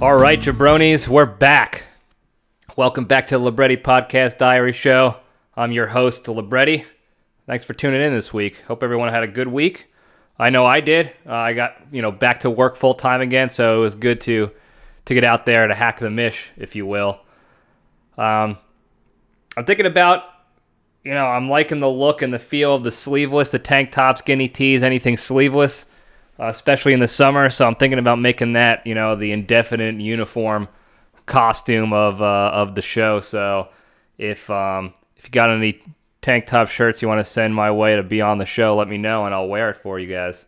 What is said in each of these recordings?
All right, jabronis, we're back. Welcome back to the Libretti Podcast Diary Show. I'm your host, Libretti. Thanks for tuning in this week. Hope everyone had a good week. I know I did. I got back to work full time again, so it was good to get out there to hack the mish, if you will. I'm thinking about, I'm liking the look and the feel of the sleeveless, the tank tops, skinny tees, anything sleeveless. Especially in the summer, so I'm thinking about making that, the indefinite uniform costume of the show. So if you got any tank top shirts you want to send my way to be on the show, let me know and I'll wear it for you guys.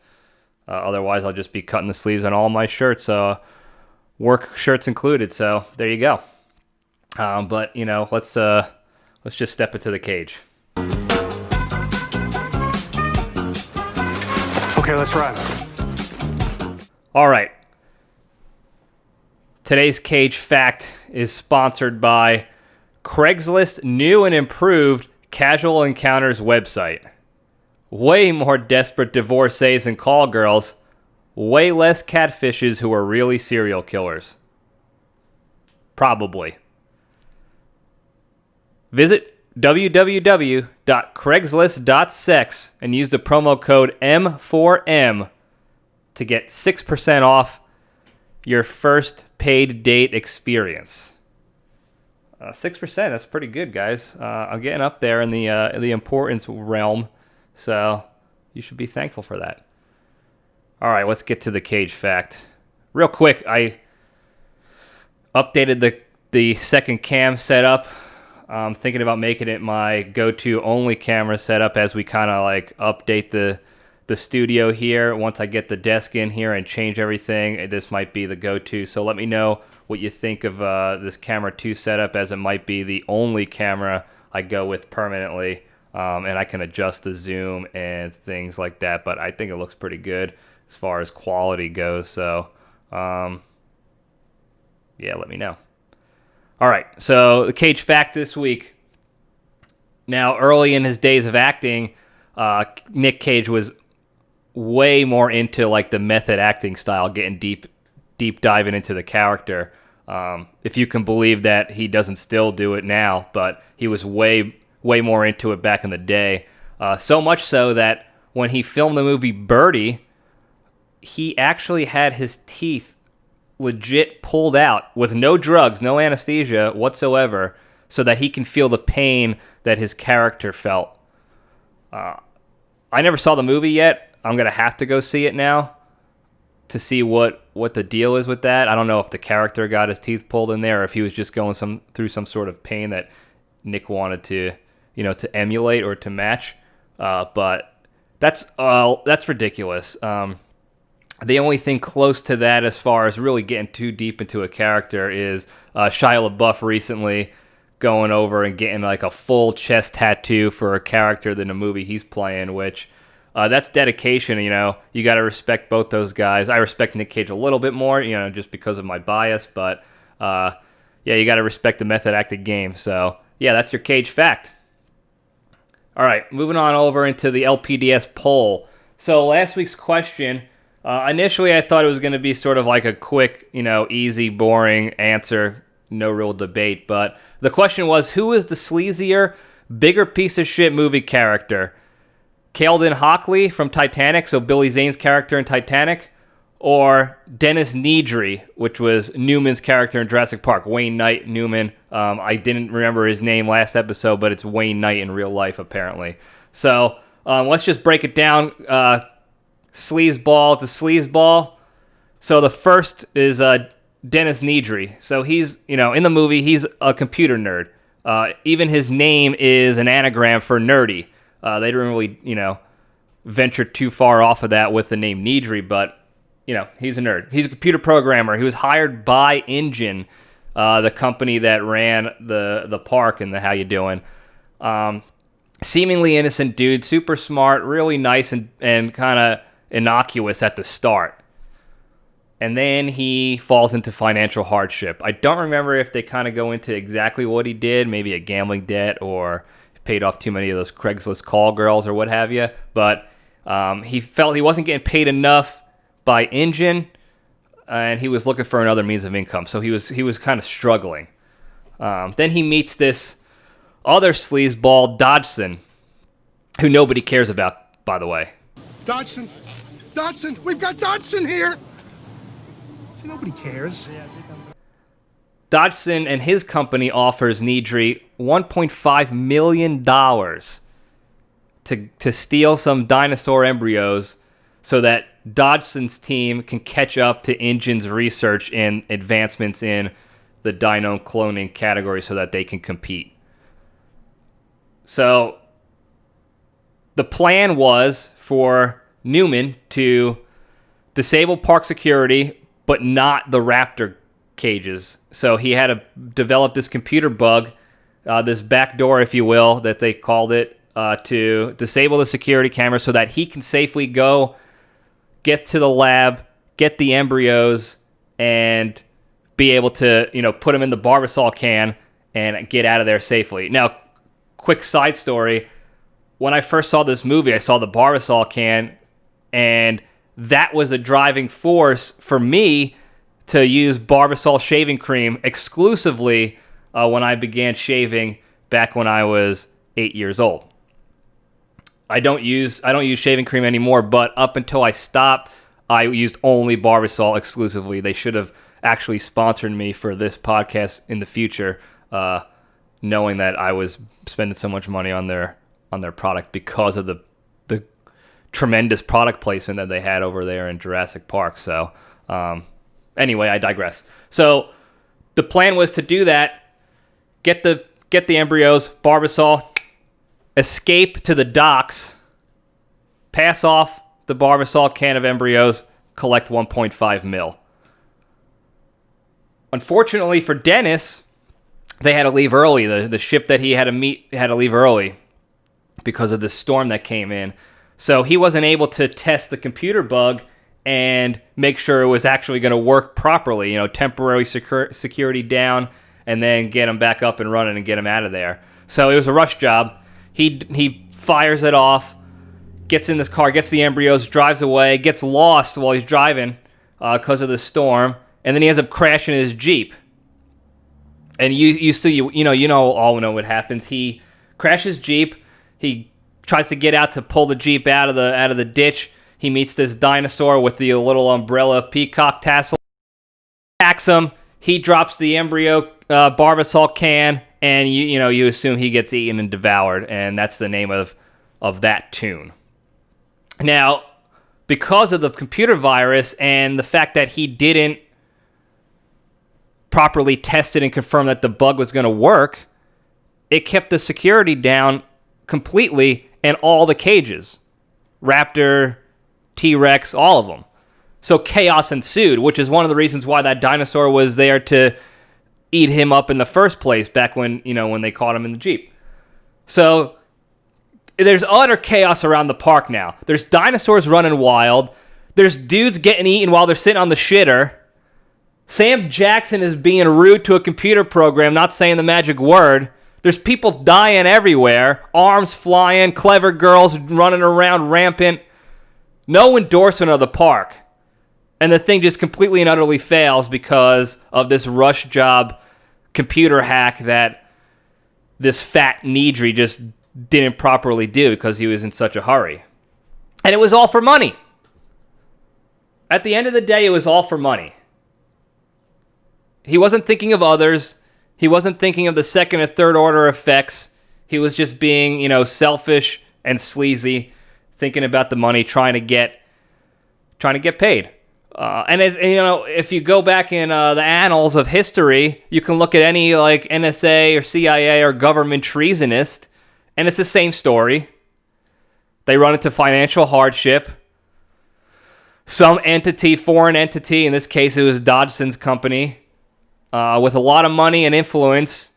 Otherwise, I'll just be cutting the sleeves on all my shirts, work shirts included. So there you go. But let's just step into the cage. Okay, let's run. All right. Today's Cage Fact is sponsored by Craigslist new and improved Casual Encounters website. Way more desperate divorcees and call girls. Way less catfishes who are really serial killers. Probably. Visit www.craigslist.sex and use the promo code M4M to get 6% off your first paid date experience. 6%, that's pretty good, guys. I'm getting up there in the importance realm, so you should be thankful for that. All right, let's get to the Cage Fact. Real quick, I updated the second cam setup. I'm thinking about making it my go-to only camera setup as we kind of update the studio here. Once I get the desk in here and change everything, this might be the go-to. So let me know what you think of this camera 2 setup, as it might be the only camera I go with permanently. And I can adjust the zoom and things like that, but I think it looks pretty good as far as quality goes. So yeah, let me know. All right, so the Cage Fact this week. Now, early in his days of acting, Nick Cage was way more into the method acting style, getting deep diving into the character. If you can believe that he doesn't still do it now, but he was way more into it back in the day. So much so that when he filmed the movie Birdie, he actually had his teeth legit pulled out with no drugs, no anesthesia whatsoever, so that he can feel the pain that his character felt. I never saw the movie yet. I'm going to have to go see it now to see what the deal is with that. I don't know if the character got his teeth pulled in there or if he was just going through some sort of pain that Nick wanted to emulate or to match. But that's ridiculous. The only thing close to that as far as really getting too deep into a character is Shia LaBeouf recently going over and getting a full chest tattoo for a character in a movie he's playing, which that's dedication. You got to respect both those guys. I respect Nick Cage a little bit more, just because of my bias, but yeah, you got to respect the method acting game. So yeah, that's your Cage Fact. All right, moving on over into the LPDS poll. So last week's question, initially I thought it was going to be sort of a quick, easy, boring answer, no real debate. But the question was, who is the sleazier, bigger piece of shit movie character? Caledon Hockley from Titanic, so Billy Zane's character in Titanic, or Dennis Nedry, which was Newman's character in Jurassic Park, Wayne Knight Newman. I didn't remember his name last episode, but it's Wayne Knight in real life, apparently. So let's just break it down. Sleazeball to Sleazeball. So the first is Dennis Nedry. So he's, in the movie, he's a computer nerd. Even his name is an anagram for nerdy. They didn't really, venture too far off of that with the name Nedry, but, he's a nerd. He's a computer programmer. He was hired by Engine, the company that ran the park and the How You Doing. Seemingly innocent dude, super smart, really nice and kind of innocuous at the start. And then he falls into financial hardship. I don't remember if they kind of go into exactly what he did, maybe a gambling debt or paid off too many of those Craigslist call girls or what have you. But he felt he wasn't getting paid enough by Engine and he was looking for another means of income. So he was kind of struggling. Then he meets this other sleazeball, Dodgson, who nobody cares about, by the way. Dodgson, we've got Dodgson here. See, nobody cares. Dodgson and his company offers Nedry $1.5 million to steal some dinosaur embryos so that Dodgson's team can catch up to InGen's research and advancements in the dino cloning category so that they can compete. So the plan was for Newman to disable park security, but not the raptor cages. So he had to develop this computer bug, this backdoor, if you will, that they called it, to disable the security camera so that he can safely go get to the lab, get the embryos, and be able to, put them in the Barbasol can and get out of there safely. Now, quick side story. When I first saw this movie, I saw the Barbasol can, and that was a driving force for me to use Barbasol shaving cream exclusively when I began shaving back when I was 8 years old. I don't use shaving cream anymore, but up until I stopped, I used only Barbasol exclusively. They should have actually sponsored me for this podcast in the future, knowing that I was spending so much money on their product because of the tremendous product placement that they had over there in Jurassic Park. So anyway, I digress. So the plan was to do that, get the embryos, Barbasol, escape to the docks, pass off the Barbasol can of embryos, collect 1.5 mil. Unfortunately for Dennis, they had to leave early. The ship that he had to meet had to leave early because of the storm that came in. So he wasn't able to test the computer bug and make sure it was actually going to work properly. Temporary security down, and then get him back up and running and get him out of there. So it was a rush job. He fires it off, gets in this car, gets the embryos, drives away, gets lost while he's driving because of the storm, and then he ends up crashing his Jeep. And you all know what happens. He crashes Jeep. He tries to get out to pull the Jeep out of the ditch. He meets this dinosaur with the little umbrella peacock tassel. Attacks him. He drops the embryo Barbasol can, and you assume he gets eaten and devoured, and that's the name of that tune. Now, because of the computer virus and the fact that he didn't properly test it and confirm that the bug was going to work, it kept the security down completely in all the cages. Raptor, T-Rex, all of them. So chaos ensued, which is one of the reasons why that dinosaur was there to eat him up in the first place back when they caught him in the Jeep. So there's utter chaos around the park now. There's dinosaurs running wild. There's dudes getting eaten while they're sitting on the shitter. Sam Jackson is being rude to a computer program, not saying the magic word. There's people dying everywhere, arms flying, clever girls running around rampant. No endorsement of the park. And the thing just completely and utterly fails because of this rush job computer hack that this fat Nedry just didn't properly do because he was in such a hurry. And it was all for money. At the end of the day, it was all for money. He wasn't thinking of others. He wasn't thinking of the second and third order effects. He was just being, selfish and sleazy, thinking about the money, trying to get paid. And as if you go back in the annals of history, you can look at any like NSA or CIA or government treasonist, and it's the same story. They run into financial hardship. Some entity, foreign entity, in this case it was Dodgson's company, with a lot of money and influence,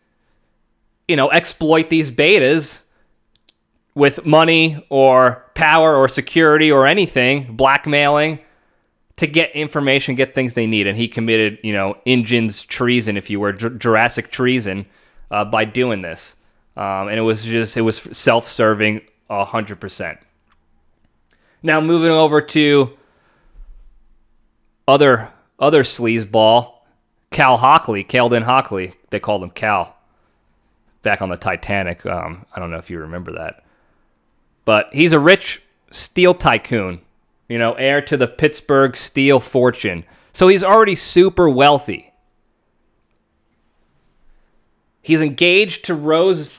exploit these betas with money or power or security or anything, blackmailing, to get information, get things they need. And he committed, InGen's treason, if you were, Jurassic treason, by doing this. And it was self-serving 100%. Now, moving over to other other sleazeball, Cal Hockley, Calden Hockley. They called him Cal back on the Titanic. I don't know if you remember that. But he's a rich steel tycoon, heir to the Pittsburgh steel fortune. So he's already super wealthy. He's engaged to Rose,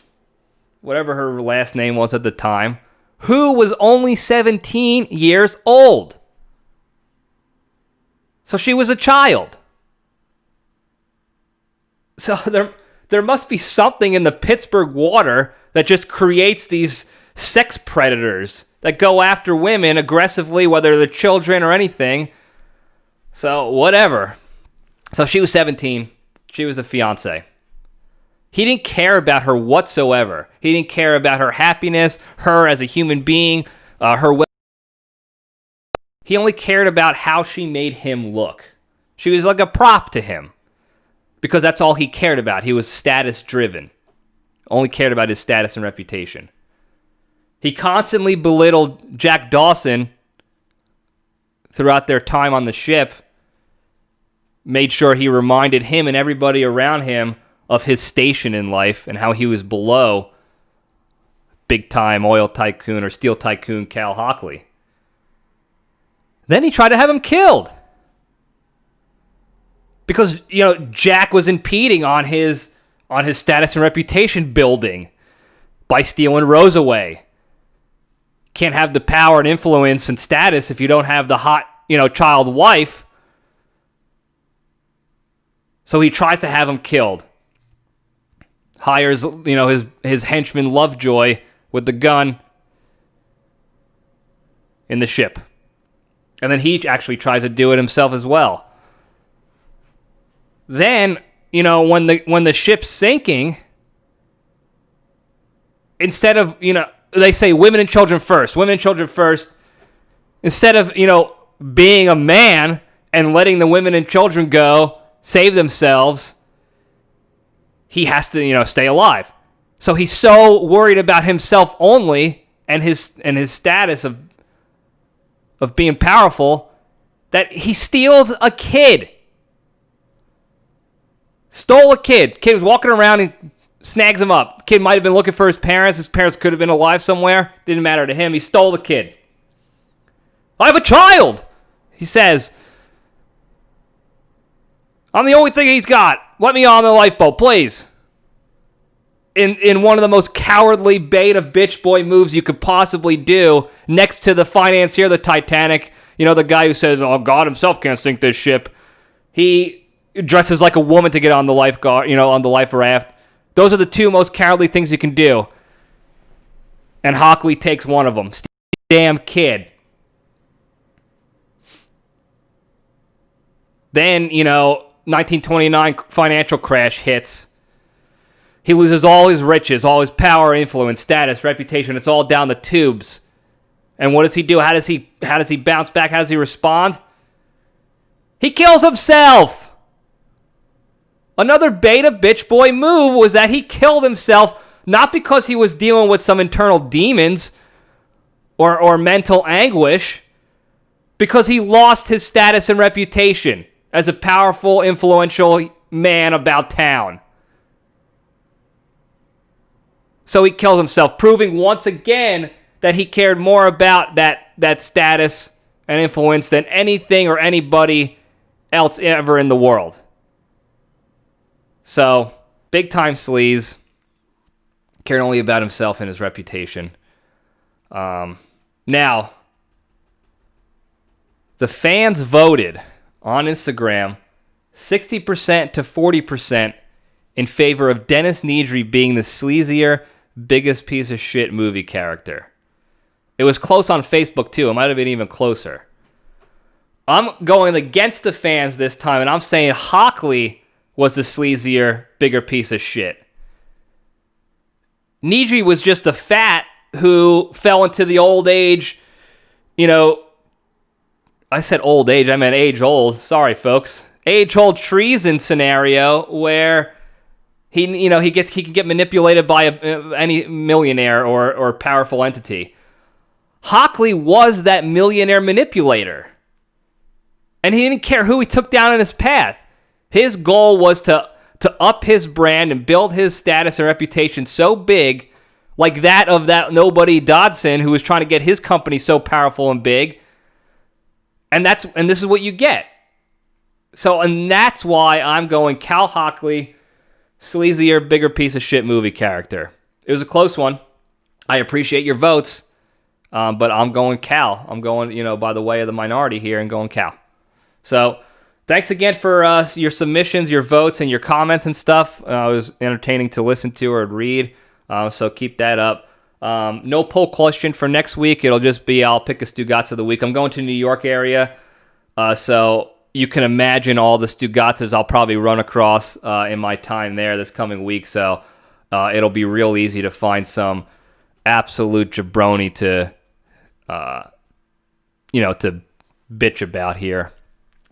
whatever her last name was at the time, who was only 17 years old. So she was a child. So there must be something in the Pittsburgh water that just creates these sex predators that go after women aggressively, whether they're children or anything. So, whatever. So she was 17. She was a fiance. He didn't care about her whatsoever. He didn't care about her happiness, her as a human being, He only cared about how she made him look. She was like a prop to him because that's all he cared about. He was status driven. Only cared about his status and reputation. He constantly belittled Jack Dawson throughout their time on the ship. Made sure he reminded him and everybody around him of his station in life and how he was below big-time oil tycoon or steel tycoon Cal Hockley. Then he tried to have him killed. Because, Jack was impeding on his status and reputation building by stealing Rose away. Can't have the power and influence and status if you don't have the hot, child wife. So he tries to have him killed. Hires, his henchman Lovejoy with the gun in the ship. And then he actually tries to do it himself as well. Then, when the ship's sinking, instead of, they say women and children first. Women and children first. Instead of, being a man and letting the women and children go, save themselves, he has to, stay alive. So he's so worried about himself only and his status of being powerful that he steals a kid. Stole a kid. Kid was walking around and snags him up. Kid might have been looking for his parents. His parents could have been alive somewhere. Didn't matter to him. He stole the kid. I have a child, he says. I'm the only thing he's got. Let me on the lifeboat, please. In one of the most cowardly bait of bitch boy moves you could possibly do, next to the financier of the Titanic, the guy who says, "Oh, God himself can't sink this ship." He dresses like a woman to get on the on the life raft. Those are the two most cowardly things you can do. And Hockley takes one of them. Damn kid. Then, 1929 financial crash hits. He loses all his riches, all his power, influence, status, reputation. It's all down the tubes. And what does he do? How does he bounce back? How does he respond? He kills himself. Another beta bitch boy move was that he killed himself not because he was dealing with some internal demons or mental anguish, because he lost his status and reputation as a powerful, influential man about town. So he kills himself, proving once again that he cared more about that status and influence than anything or anybody else ever in the world. So, big time sleaze. Cared only about himself and his reputation. Now, the fans voted on Instagram 60% to 40% in favor of Dennis Nedry being the sleazier, biggest piece of shit movie character. It was close on Facebook too. It might have been even closer. I'm going against the fans this time, and I'm saying Hockley was the sleazier, bigger piece of shit. Nedry was just a fat who fell into the old age, I said old age, I meant age old. Sorry, folks. Age old treason scenario where he can get manipulated by any millionaire or powerful entity. Hockley was that millionaire manipulator. And he didn't care who he took down in his path. His goal was to up his brand and build his status and reputation so big, like that of that nobody Dodson, who was trying to get his company so powerful and big. And this is what you get. So, and that's why I'm going Cal Hockley, sleazier, bigger piece of shit movie character. It was a close one. I appreciate your votes, but I'm going Cal. I'm going, by the way of the minority here and going Cal. So, thanks again for your submissions, your votes, and your comments and stuff. It was entertaining to listen to or read, so keep that up. No poll question for next week. It'll just be I'll pick a Stugats of the week. I'm going to New York area, so you can imagine all the Stugatas I'll probably run across in my time there this coming week. So it'll be real easy to find some absolute jabroni to bitch about here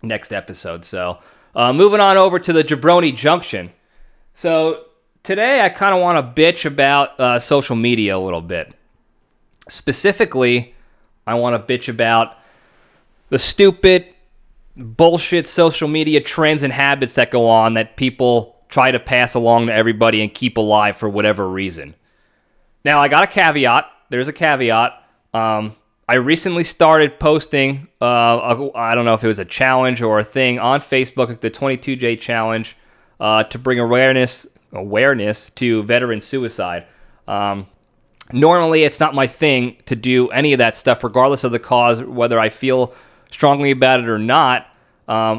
next episode. So moving on over to the Jabroni Junction. So today I kind of want to bitch about social media a little bit. Specifically, I want to bitch about the stupid bullshit social media trends and habits that go on that people try to pass along to everybody and keep alive for whatever reason. Now, I got a caveat. There's a caveat. I recently started posting, I don't know if it was a challenge or a thing on Facebook, the 22J challenge, to bring awareness to veteran suicide. Normally, it's not my thing to do any of that stuff, regardless of the cause, whether I feel strongly about it or not.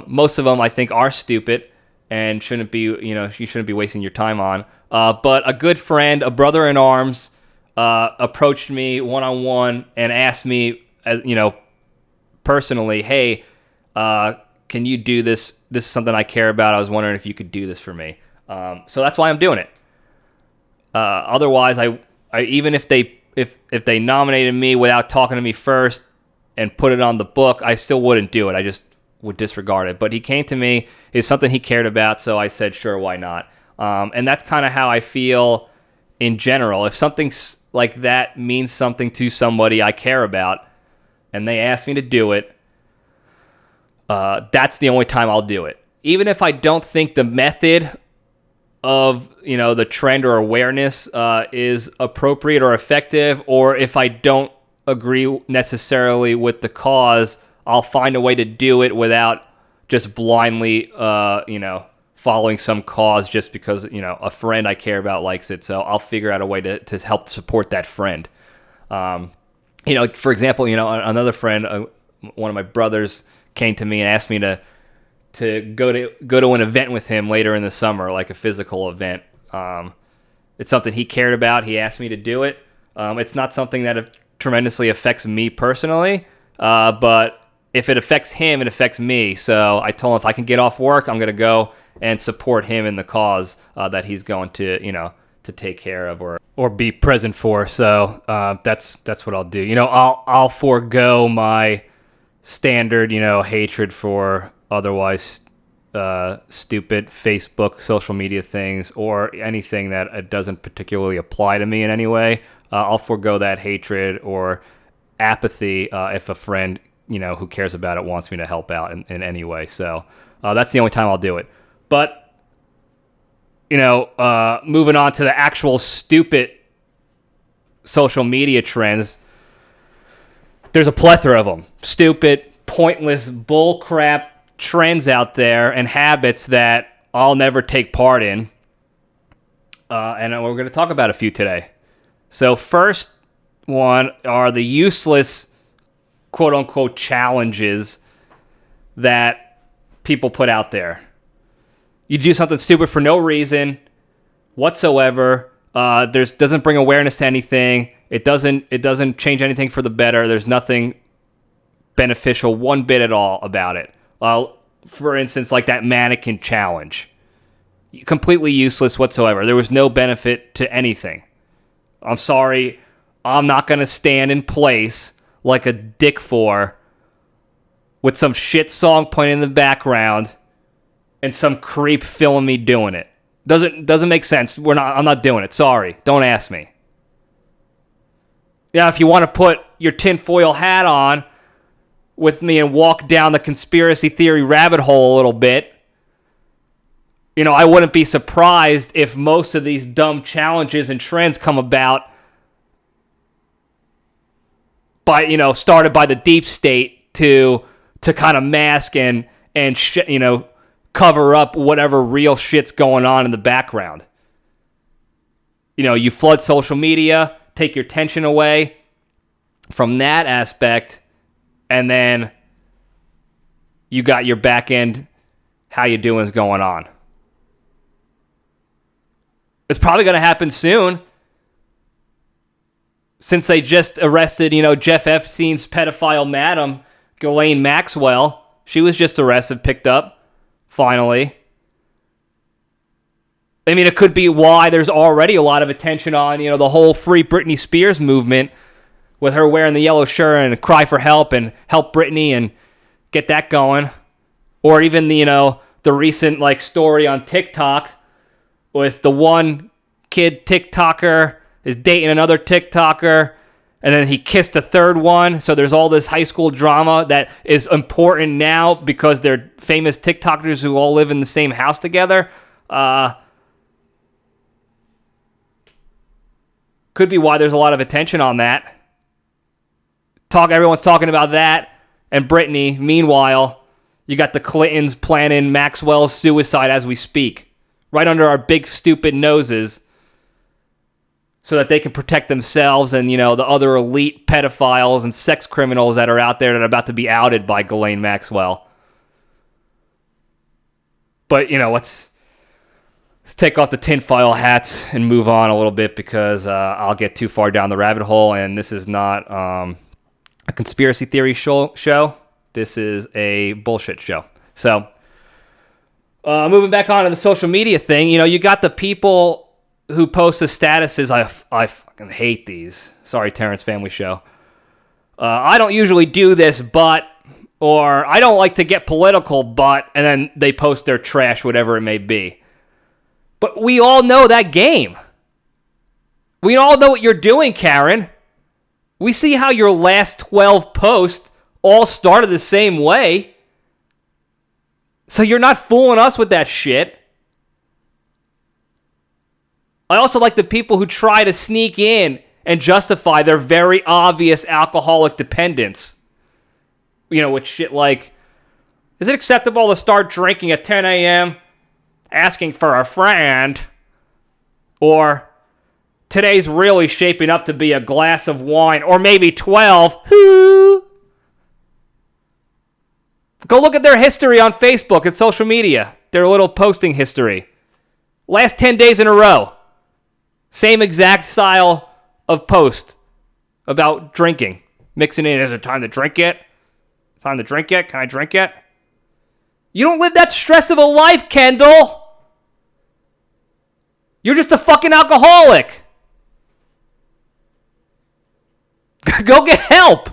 Most of them, I think, are stupid and shouldn't be, you shouldn't be wasting your time on. But a good friend, a brother in arms, approached me one-on-one and asked me, as personally, hey, can you do this? This is something I care about. I was wondering if you could do this for me. So that's why I'm doing it. Otherwise, I even if they nominated me without talking to me first and put it on the book, I still wouldn't do it. I just would disregard it. But he came to me. It's something he cared about, so I said, sure, why not? And that's kind of how I feel in general. If something like that means something to somebody I care about and they ask me to do it, that's the only time I'll do it. Even if I don't think the method of the trend or awareness is appropriate or effective, or if I don't agree necessarily with the cause, I'll find a way to do it without just blindly following some cause just because a friend I care about likes it. So I'll figure out a way to help support that friend. For example, another friend, one of my brothers, came to me and asked me to go to an event with him later in the summer, like a physical event. It's something he cared about. He asked me to do it. It's not something that tremendously affects me personally, but if it affects him, it affects me. So I told him if I can get off work, I'm going to go and support him in the cause that he's going to, to take care of or be present for. So that's what I'll do. I'll forego my standard, hatred for otherwise stupid Facebook, social media things, or anything that doesn't particularly apply to me in any way. I'll forego that hatred or apathy if a friend, who cares about it wants me to help out in any way. So that's the only time I'll do it. But, moving on to the actual stupid social media trends, there's a plethora of them. Stupid, pointless, bullcrap trends out there and habits that I'll never take part in. And we're going to talk about a few today. So first one are the useless, quote-unquote, challenges that people put out there. You do something stupid for no reason whatsoever. Doesn't bring awareness to anything. It doesn't change anything for the better. There's nothing beneficial one bit at all about it. For instance, like that mannequin challenge. Completely useless whatsoever. There was no benefit to anything. I'm sorry. I'm not going to stand in place like a dick with some shit song playing in the background and some creep filming me doing it. Doesn't make sense. I'm not doing it. Sorry. Don't ask me. Yeah, if you want to put your tinfoil hat on with me and walk down the conspiracy theory rabbit hole a little bit, I wouldn't be surprised if most of these dumb challenges and trends come about by, started by the deep state to kind of mask and cover up whatever real shit's going on in the background. You flood social media, take your attention away from that aspect, and then you got your back end, how you doing's going on. It's probably going to happen soon, since they just arrested, Jeff Epstein's pedophile madam, Ghislaine Maxwell. She was just arrested, picked up, finally. I mean, it could be why there's already a lot of attention on, the whole Free Britney Spears movement, with her wearing the yellow shirt and cry for help and help Britney and get that going. Or even the recent story on TikTok with the one kid TikToker is dating another TikToker, and then he kissed a third one. So there's all this high school drama that is important now because they're famous TikTokers who all live in the same house together. Could be why there's a lot of attention on that. Everyone's talking about that and Britney. Meanwhile, you got the Clintons planning Maxwell's suicide as we speak, right under our big stupid noses, so that they can protect themselves and the other elite pedophiles and sex criminals that are out there that are about to be outed by Ghislaine Maxwell. But let's take off the tinfoil hats and move on a little bit, because I'll get too far down the rabbit hole, and this is not a conspiracy theory show. This is a bullshit show. So, moving back on to the social media thing, you got the people who post the statuses. I fucking hate these. Sorry, Terrence Family Show. I don't usually do this, or I don't like to get political, and then they post their trash, whatever it may be. But we all know that game. We all know what you're doing, Karen. We see how your last 12 posts all started the same way. So you're not fooling us with that shit. I also like the people who try to sneak in and justify their very obvious alcoholic dependence. With shit like, is it acceptable to start drinking at 10 a.m.? Asking for a friend? Or, today's really shaping up to be a glass of wine, or maybe 12. Go look at their history on Facebook and social media. Their little posting history. Last 10 days in a row. Same exact style of post about drinking. Mixing in, is it time to drink yet? Time to drink yet? Can I drink yet? You don't live that stress of a life, Kendall. You're just a fucking alcoholic. Go get help.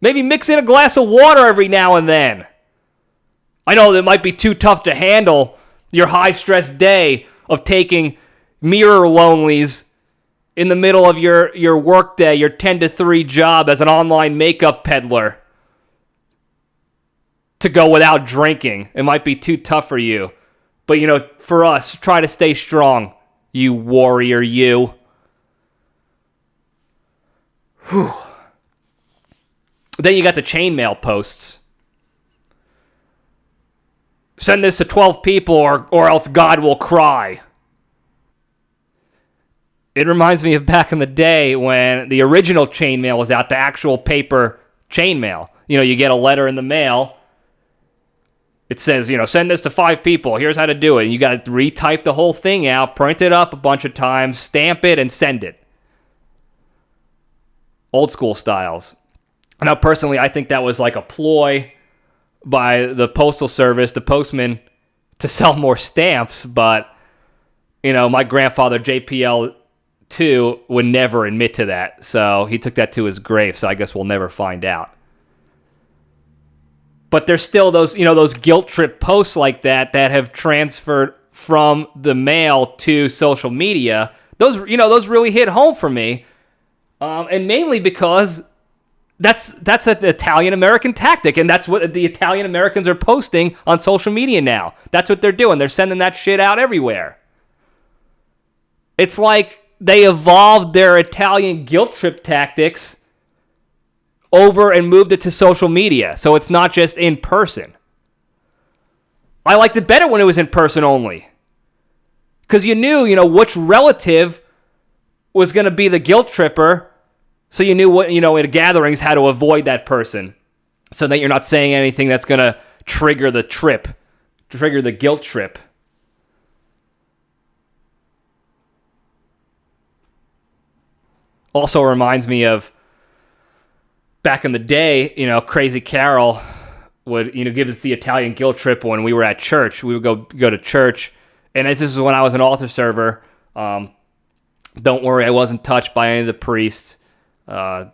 Maybe mix in a glass of water every now and then. I know that might be too tough to handle your high-stress day of taking mirror lonelies in the middle of your work day, your 10 to 3 job as an online makeup peddler, to go without drinking. It might be too tough for you. But, for us, try to stay strong, you warrior, you. Whew. Then you got the chainmail posts. Send this to 12 people or else God will cry. It reminds me of back in the day when the original chainmail was out, the actual paper chainmail. You get a letter in the mail. It says, send this to 5 people. Here's how to do it. And you got to retype the whole thing out, print it up a bunch of times, stamp it, and send it. Old school styles. Now, personally, I think that was like a ploy by the Postal Service, the postman, to sell more stamps. But, my grandfather, JPL2, would never admit to that. So he took that to his grave. So I guess we'll never find out. But there's still those, those guilt trip posts like that have transferred from the mail to social media. Those really hit home for me. And mainly because That's an Italian-American tactic, and that's what the Italian-Americans are posting on social media now. That's what they're doing. They're sending that shit out everywhere. It's like they evolved their Italian guilt trip tactics over and moved it to social media, so it's not just in person. I liked it better when it was in person only. Because you knew, which relative was going to be the guilt tripper. So you knew what, at gatherings, how to avoid that person. So that you're not saying anything that's going to trigger the guilt trip. Also reminds me of back in the day, Crazy Carol would, give us the Italian guilt trip when we were at church. We would go to church. And this is when I was an altar server. Don't worry, I wasn't touched by any of the priests. I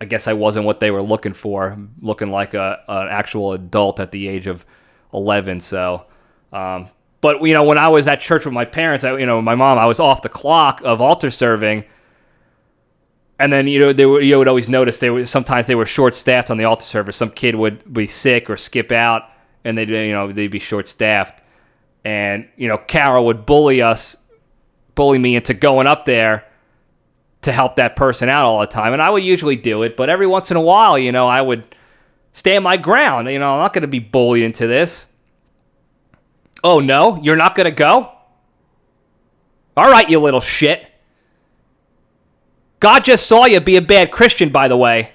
guess I wasn't what they were looking for, looking like an actual adult at the age of 11. So, but when I was at church with my parents, my mom, I was off the clock of altar serving, and then you would always notice sometimes they were short staffed on the altar service. Some kid would be sick or skip out, and they'd be short staffed, and Carol would bully me into going up there to help that person out all the time. And I would usually do it, but every once in a while, I would stand my ground. I'm not going to be bullied into this. Oh, no? You're not going to go? All right, you little shit. God just saw you be a bad Christian, by the way.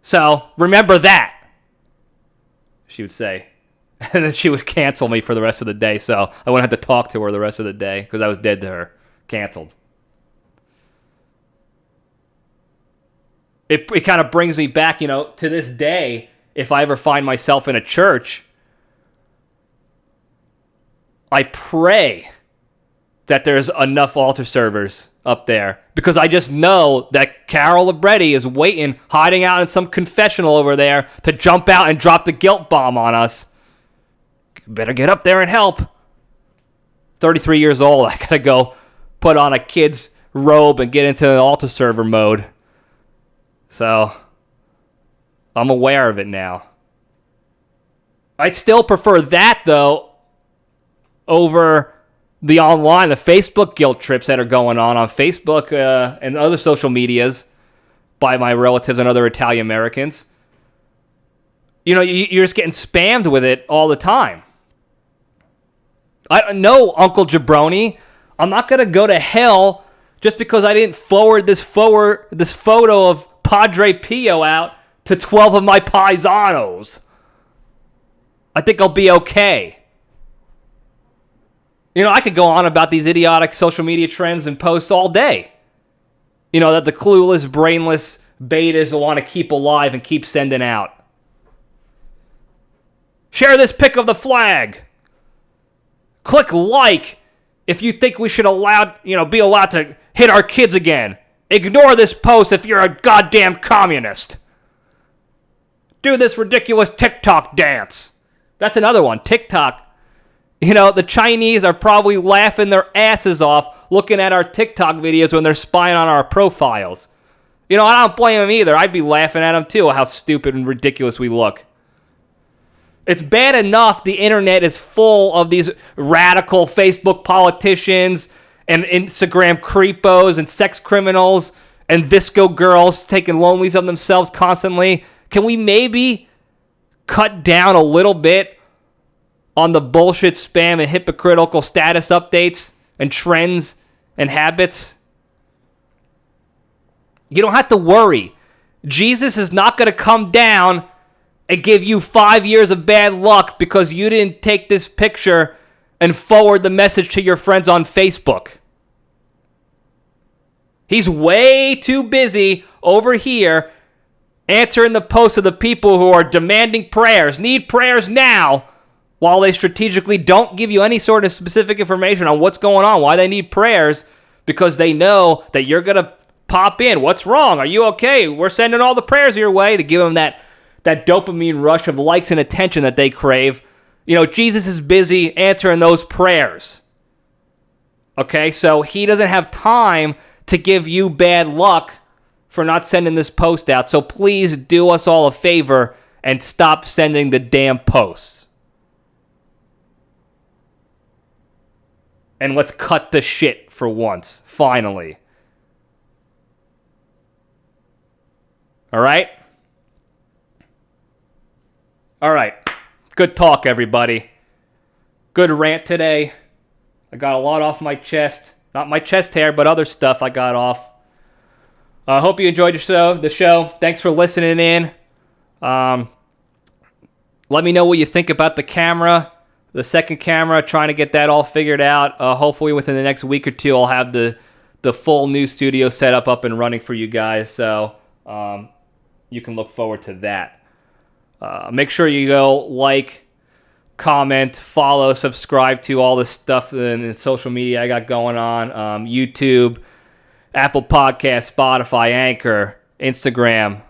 So, remember that, she would say. And then she would cancel me for the rest of the day, so I wouldn't have to talk to her the rest of the day because I was dead to her. Canceled. It kind of brings me back, to this day, if I ever find myself in a church, I pray that there's enough altar servers up there because I just know that Carol Libretti is waiting, hiding out in some confessional over there to jump out and drop the guilt bomb on us. Better get up there and help. 33 years old, I gotta go put on a kid's robe and get into an altar server mode. So, I'm aware of it now. I'd still prefer that, though, over the Facebook guilt trips that are going on Facebook and other social medias by my relatives and other Italian Americans. You're just getting spammed with it all the time. I know, Uncle Jabroni, I'm not going to go to hell just because I didn't forward this photo of Padre Pio out to 12 of my paisanos. I think I'll be okay. I could go on about these idiotic social media trends and posts all day. That the clueless, brainless betas will want to keep alive and keep sending out. Share this pic of the flag. Click like if you think we should be allowed to hit our kids again. Ignore this post if you're a goddamn communist. Do this ridiculous TikTok dance. That's another one, TikTok. The Chinese are probably laughing their asses off looking at our TikTok videos when they're spying on our profiles. I don't blame them either. I'd be laughing at them too, how stupid and ridiculous we look. It's bad enough the internet is full of these radical Facebook politicians and Instagram creepos and sex criminals and Visco girls taking lonelies of themselves constantly. Can we maybe cut down a little bit on the bullshit spam and hypocritical status updates and trends and habits? You don't have to worry. Jesus is not going to come down and give you 5 years of bad luck because you didn't take this picture and forward the message to your friends on Facebook. He's way too busy over here answering the posts of the people who are demanding prayers, need prayers now, while they strategically don't give you any sort of specific information on what's going on, why they need prayers, because they know that you're going to pop in. What's wrong? Are you okay? We're sending all the prayers your way to give them that dopamine rush of likes and attention that they crave. Jesus is busy answering those prayers. Okay, so he doesn't have time to give you bad luck for not sending this post out. So please do us all a favor and stop sending the damn posts. And let's cut the shit for once, finally. All right? All right. Good talk, everybody. Good rant today. I got a lot off my chest. Not my chest hair, but other stuff I got off. I hope you enjoyed the show. Thanks for listening in. Let me know what you think about the camera, the second camera, trying to get that all figured out. Hopefully within the next week or two, I'll have the full new studio set up and running for you guys. So you can look forward to that. Make sure you go like, comment, follow, subscribe to all this stuff in social media I got going on. YouTube, Apple Podcasts, Spotify, Anchor, Instagram.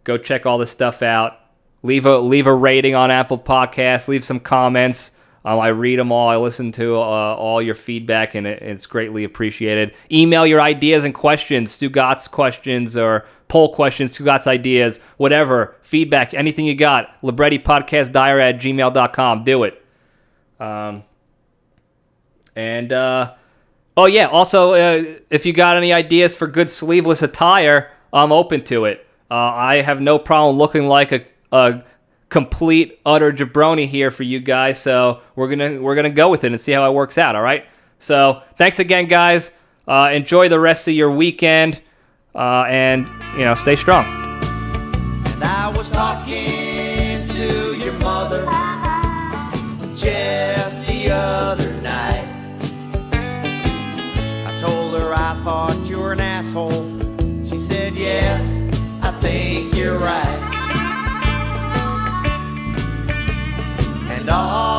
Go check all this stuff out. Leave a rating on Apple Podcasts. Leave some comments. I read them all. I listen to all your feedback, and it's greatly appreciated. Email your ideas and questions, Stugatz questions or poll questions, Stugatz ideas, whatever, feedback, anything you got. LibrettiPodcastDiary@gmail.com. Do it. Oh yeah, also, if you got any ideas for good sleeveless attire, I'm open to it. I have no problem looking like a complete, utter jabroni here for you guys, so we're gonna go with it and see how it works out, all right? So, thanks again, guys. Enjoy the rest of your weekend, and, stay strong. And I was talking to your mother just the other night. I told her I thought you were an asshole. She said, yes, I think you're right. And all